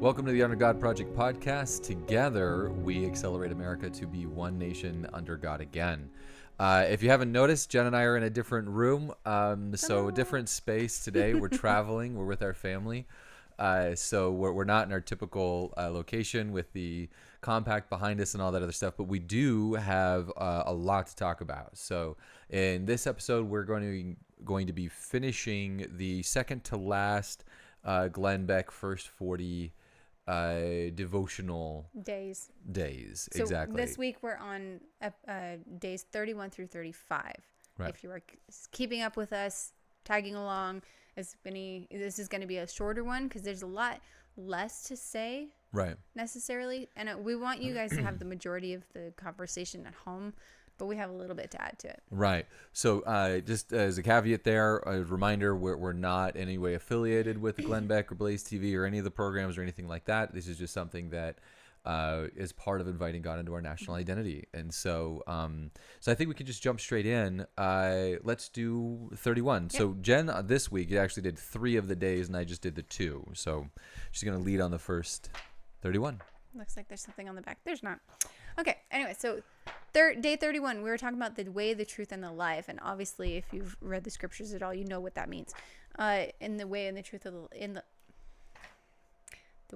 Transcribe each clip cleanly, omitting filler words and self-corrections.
Welcome to the Under God Project podcast. Together, we accelerate America to be one nation under God again. If you haven't noticed, Jen and I are in a different room, so a different space today. We're traveling. We're with our family. So we're not in our typical location with the compact behind us and all that other stuff, but we do have a lot to talk about. So in this episode, we're going to be finishing the second to last Glenn Beck First 40 devotional days. So exactly. This week we're on days 31 through 35. Right. If you are keeping up with us, tagging along, this is going to be a shorter one because there's a lot less to say. Right. Necessarily, and we want you guys to have the majority of the conversation at home, but we have a little bit to add to it. Right. So just as a caveat there, a reminder, we're not in any way affiliated with Glenn Beck or Blaze TV or any of the programs or anything like that. This is just something that is part of inviting God into our national identity. And so I think we can just jump straight in. Let's do 31. Yep. So Jen, this week, actually did 3 of the days, and I just did the 2. So she's going to lead on the first 31. Looks like there's something on the back. There's not. Okay. Anyway, so day 31, we were talking about the way, the truth, and the life. And obviously, if you've read the scriptures at all, you know what that means. In the way and the truth the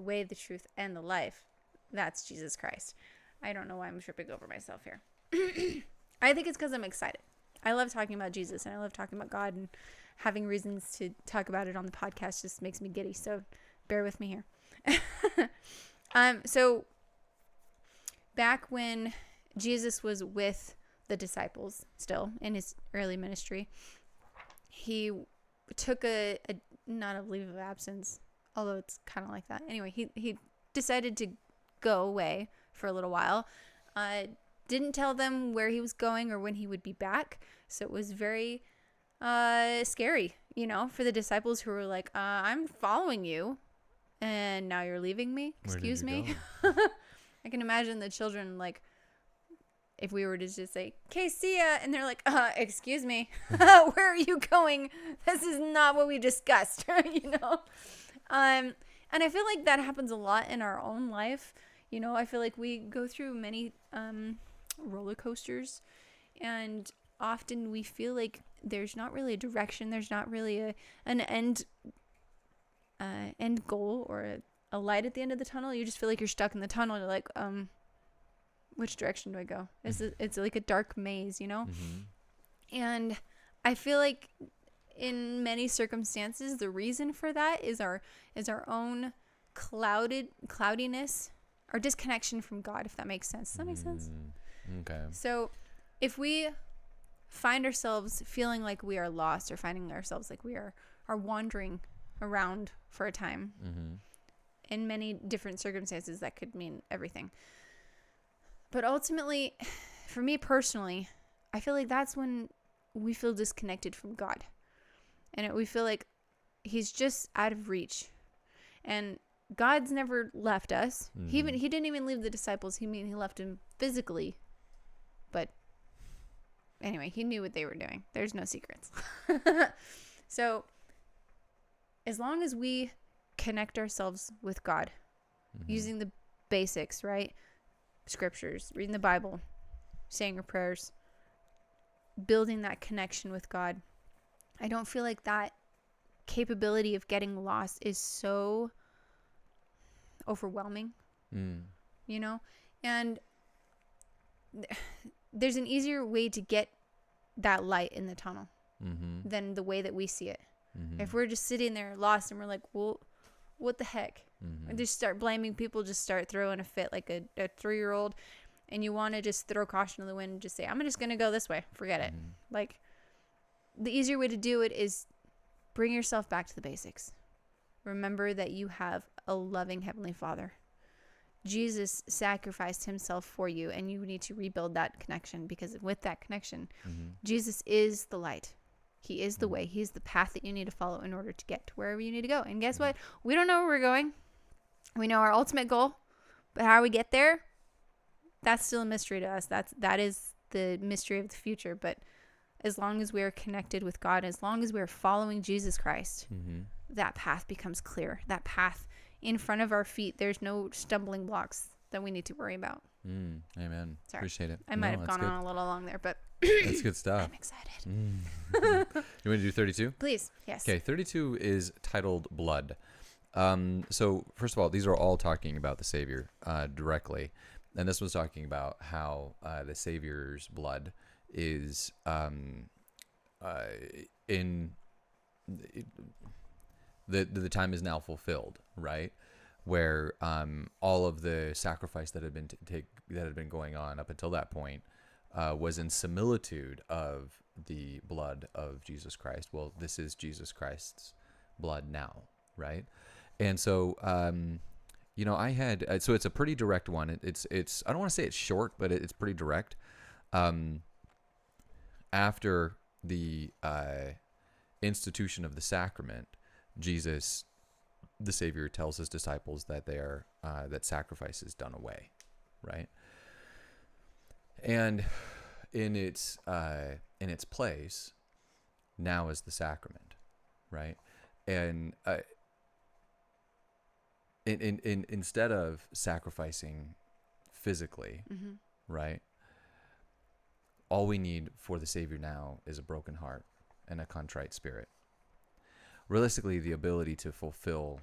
way, the truth, and the life. That's Jesus Christ. I don't know why I'm tripping over myself here. I think it's because I'm excited. I love talking about Jesus, and I love talking about God, and having reasons to talk about it on the podcast just makes me giddy. So bear with me here. So back when Jesus was with the disciples still in his early ministry, he took not a leave of absence, although it's kind of like that. Anyway, he decided to go away for a little while. Didn't tell them where he was going or when he would be back. So it was very scary, for the disciples who were like, I'm following you, and now you're leaving me? Excuse me? I can imagine the children, like, if we were to just say, okay, see ya, and they're like, excuse me, where are you going? This is not what we discussed, And I feel like that happens a lot in our own life. I feel like we go through many roller coasters, and often we feel like there's not really a direction. There's not really an end goal or a light at the end of the tunnel. You just feel like you're stuck in the tunnel. You're like, which direction do I go? It's like a dark maze, Mm-hmm. And I feel like in many circumstances, the reason for that is our own cloudiness, our disconnection from God, if that makes sense. Does that make sense? Okay. So if we find ourselves feeling like we are lost, or finding ourselves like we are wandering around for a time, mm-hmm. in many different circumstances, that could mean everything. But ultimately, for me personally, I feel like that's when we feel disconnected from God. And we feel like he's just out of reach. And God's never left us. Mm-hmm. He didn't even leave the disciples. He left them physically. But anyway, he knew what they were doing. There's no secrets. So as long as we connect ourselves with God, mm-hmm. using the basics, right? Scriptures, reading the Bible, saying your prayers, building that connection with God, I don't feel like that capability of getting lost is so overwhelming, and there's an easier way to get that light in the tunnel, mm-hmm. than the way that we see it. Mm-hmm. If we're just sitting there lost and we're like, well, what the heck? Mm-hmm. And just start blaming people, just start throwing a fit like a 3-year-old, and you want to just throw caution to the wind and just say, I'm just going to go this way. Forget it. Like, the easier way to do it is bring yourself back to the basics. Remember that you have a loving Heavenly Father. Jesus sacrificed himself for you, and you need to rebuild that connection, because with that connection, mm-hmm. Jesus is the light. He is the way. He's the path that you need to follow in order to get to wherever you need to go. And guess what? We don't know where we're going. We know our ultimate goal, but how we get there, that's still a mystery to us. That is the mystery of the future. But as long as we are connected with God, as long as we are following Jesus Christ, mm-hmm. that path becomes clear. That path in front of our feet. There's no stumbling blocks that we need to worry about. Amen. Sorry. Appreciate it. I might have that's gone on a little long there, but That's good stuff. I'm excited. You want to do 32? Please. Yes. Okay, 32 is titled Blood. So first of all, these are all talking about the Savior directly. And this was talking about how the Savior's blood is in the time is now fulfilled, right? Where all of the sacrifice that had been going on up until that point was in similitude of the blood of Jesus Christ. Well, this is Jesus Christ's blood now, right? And so, I had so it's a pretty direct one. It's I don't want to say it's short, but it's pretty direct. After the institution of the sacrament, Jesus, the Savior, tells his disciples that that sacrifice is done away, right? And in its place, now is the sacrament, right? And instead of sacrificing physically, right? All we need for the Savior now is a broken heart and a contrite spirit. Realistically, the ability to fulfill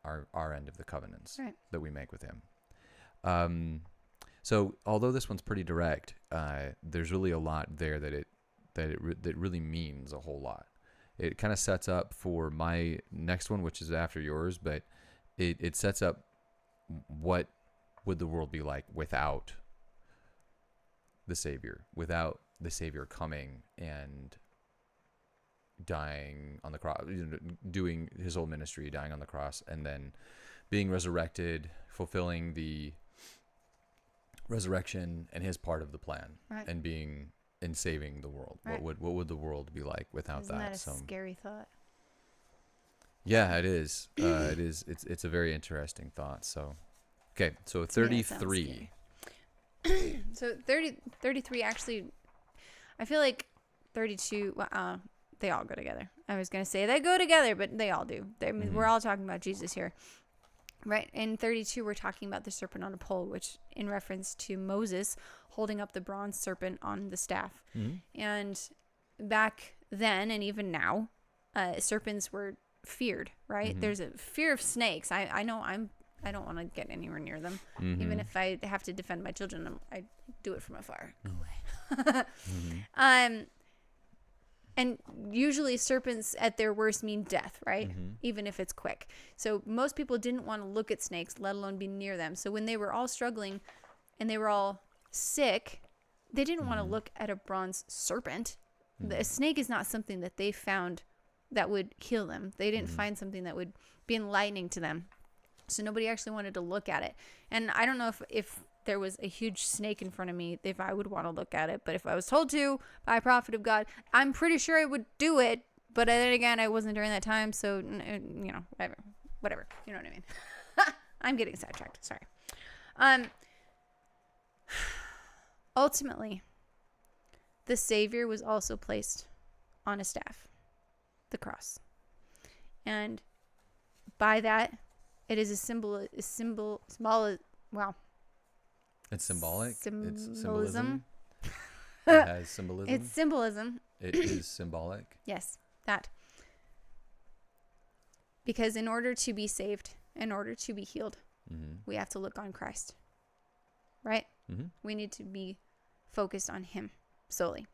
our end of the covenants that we make with him. So although this one's pretty direct, there's really a lot there that really means a whole lot. It kind of sets up for my next one, which is after yours, but it sets up what would the world be like without the Savior, coming and dying on the cross, doing his whole ministry, dying on the cross, and then being resurrected, fulfilling the resurrection and his part of the plan, and saving the world. Right. What would the world be like without Isn't that? That a scary thought. Yeah, it is. It is. It's a very interesting thought. So, okay. So 33. So 33 actually, I feel like 32. They all go together. I was gonna say they go together, but they all do. We're all talking about Jesus here. Right. In 32, we're talking about the serpent on a pole, which in reference to Moses holding up the bronze serpent on the staff. And back then, and even now, serpents were feared, right? There's a fear of snakes. I know I don't want to get anywhere near them. Even if I have to defend my children, I do it from afar. Go away. And usually serpents at their worst mean death, right? Even if it's quick. So most people didn't want to look at snakes, let alone be near them. So when they were all struggling and they were all sick, they didn't want to look at a bronze serpent. A snake is not something that they found that would heal them. They didn't find something that would be enlightening to them. So nobody actually wanted to look at it. And I don't know if there was a huge snake in front of me, if I would want to look at it. But if I was told to by a prophet of God, I'm pretty sure I would do it. But then again, I wasn't during that time. So, whatever. You know what I mean? I'm getting sidetracked. Sorry. Ultimately, the Savior was also placed on a staff, the cross. And by that, it is a symbol. Wow. It's symbolic. It's symbolism. It has symbolism. It's symbolism. It is symbolic. Yes, that. Because in order to be saved, in order to be healed, we have to look on Christ. Right? We need to be focused on him solely.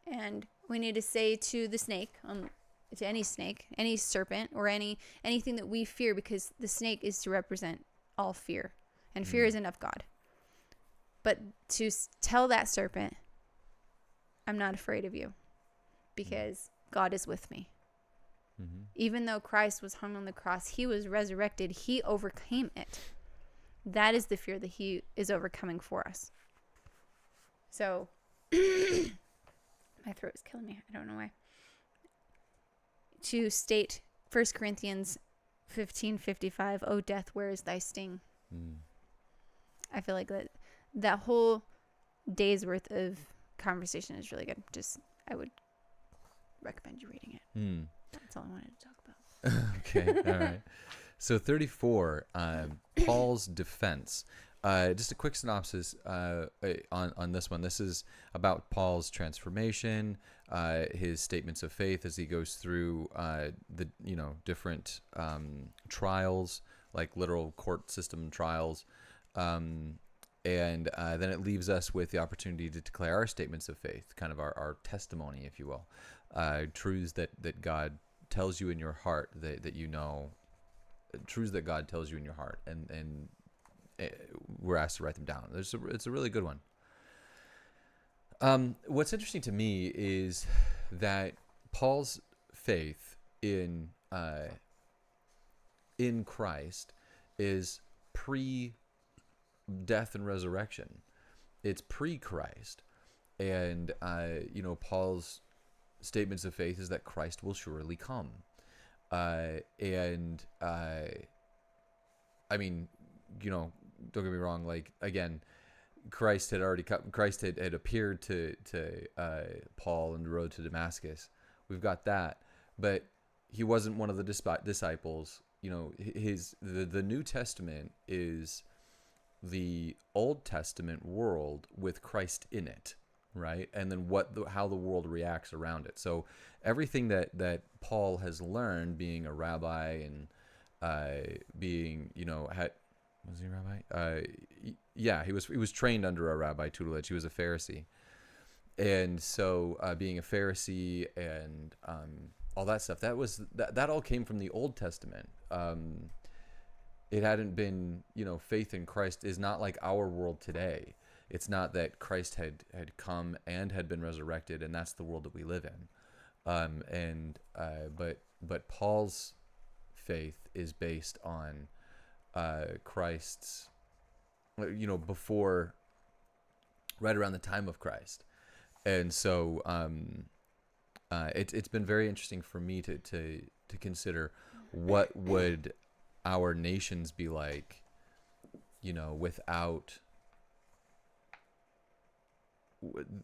And we need to say to the snake, to any snake, any serpent, or anything that we fear, because the snake is to represent all fear. And fear isn't of God. But to tell that serpent, I'm not afraid of you, because God is with me. Even though Christ was hung on the cross, he was resurrected, he overcame it. That is the fear that he is overcoming for us. So, my throat is killing me. I don't know why. To state 1 Corinthians 15:55, "O death, where is thy sting?" I feel like that whole day's worth of conversation is really good. I would recommend you reading it. That's all I wanted to talk about. Okay, all right. So 34, Paul's defense. Just a quick synopsis on this one. This is about Paul's transformation, his statements of faith as he goes through the different trials, like literal court system trials, and then it leaves us with the opportunity to declare our statements of faith, kind of our testimony, if you will, truths that God tells you in your heart that you know, truths that God tells you in your heart, and we're asked to write them down. It's a really good one. What's interesting to me is that Paul's faith in Christ is pre-death and resurrection. It's pre-Christ, and Paul's statements of faith is that Christ will surely come, and I mean, don't get me wrong. Like, again, Christ had already come. Christ had appeared to Paul on the road to Damascus. We've got that, but he wasn't one of the disciples. The New Testament is the Old Testament world with Christ in it, right? And then how the world reacts around it. So everything that Paul has learned, being a rabbi and being, was he a rabbi? Yeah, he was trained under a rabbi tutelage. He was a Pharisee, and so being a Pharisee and all that stuff, that all came from the Old Testament. It hadn't been, faith in Christ is not like our world today. It's not that Christ had come and had been resurrected, and that's the world that we live in. But Paul's faith is based on Christ's, before, right around the time of Christ. And so it's been very interesting for me to consider what would our nations be like,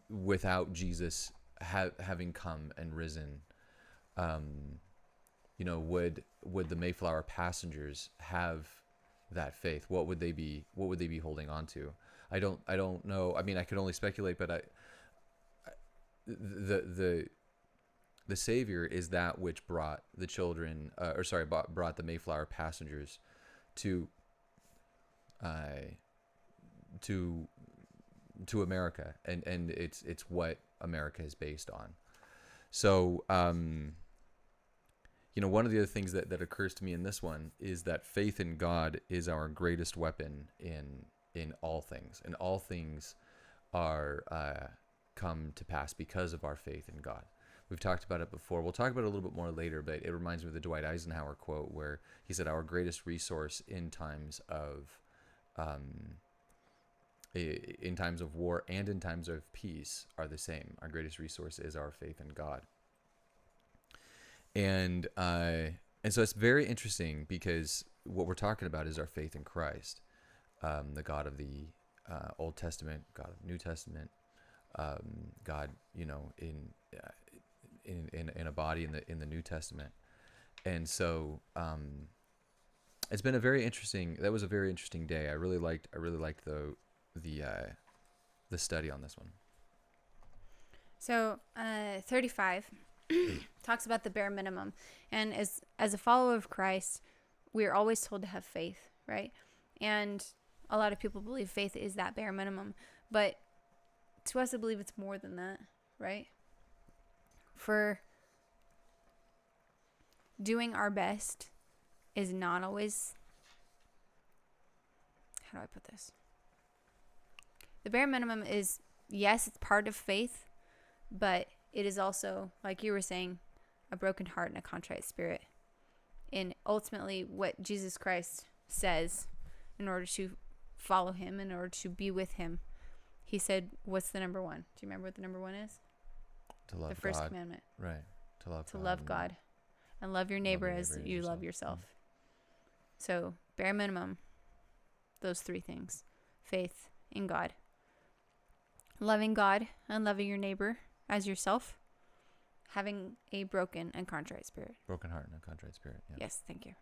without Jesus having come and risen. Would the Mayflower passengers have that faith? What would they be holding on to? I don't know. I mean, I can only speculate, but the Savior is that which brought the children, brought the Mayflower passengers to America, and it's what America is based on. So, one of the other things that occurs to me in this one is that faith in God is our greatest weapon in all things, and all things are come to pass because of our faith in God. We've talked about it before. We'll talk about it a little bit more later, but it reminds me of the Dwight Eisenhower quote where he said, "Our greatest resource in times of war and in times of peace are the same. Our greatest resource is our faith in God." And so it's very interesting because what we're talking about is our faith in Christ, the God of the Old Testament, God of the New Testament, God, in a body in the New Testament. And so it's been a very interesting day. I really liked the study on this one. So 35 talks about the bare minimum, and as a follower of Christ, we're always told to have faith, right? And a lot of people believe faith is that bare minimum, but to us, I believe it's more than that, right? For doing our best is not always, how do I put this? The bare minimum is, yes, it's part of faith, but it is also, like you were saying, a broken heart and a contrite spirit. And ultimately, what Jesus Christ says in order to follow him, in order to be with him, he said, what's the number one? Do you remember what the number one is? To love God. The first commandment. Right. To love God and love your neighbor as you love yourself. So, bare minimum, those three things. Faith in God. Loving God and loving your neighbor as yourself. having a broken and contrite spirit. Broken heart and a contrite spirit. Yeah. Yes, thank you.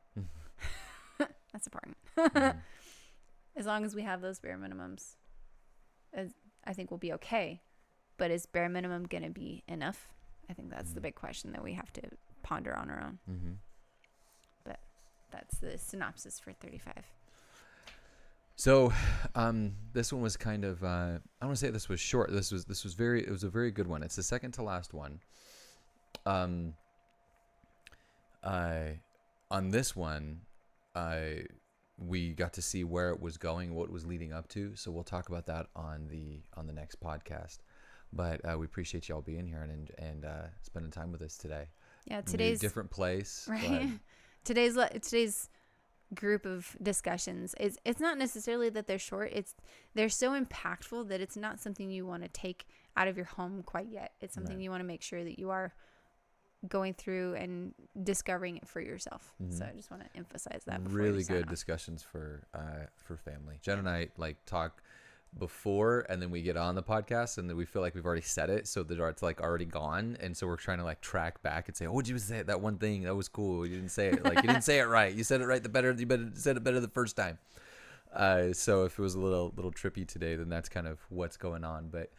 That's important. Mhm. As long as we have those bare minimums, I think we'll be okay. But is bare minimum going to be enough? I think that's the big question that we have to ponder on our own. Mm-hmm. But that's the synopsis for 35. So, this one was kind of, I don't want to say this was short. It was a very good one. It's the second to last one. On this one, we got to see where it was going, what it was leading up to. So we'll talk about that on the next podcast. But we appreciate y'all being here and spending time with us today. Yeah, today's different place, right. Today's group of discussions it's not necessarily that they're short. They're so impactful that it's not something you want to take out of your home quite yet. It's something you want to make sure that you are going through and discovering it for yourself. So I just want to emphasize that. Really good discussions for family. Jen and I talk before, and then we get on the podcast, and then we feel like we've already said it, so that it's already gone, and so we're trying to track back and say, oh, did you say that one thing that was cool? You didn't say it you didn't say it right. You said it right you said it better the first time. So if it was a little trippy today, then that's kind of what's going on. But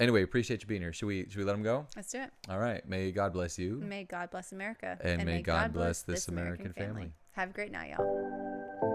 anyway, appreciate you being here. Should we let them go? Let's do it. All right. May God bless you. May God bless America. And may God bless this American family. Have a great night, y'all.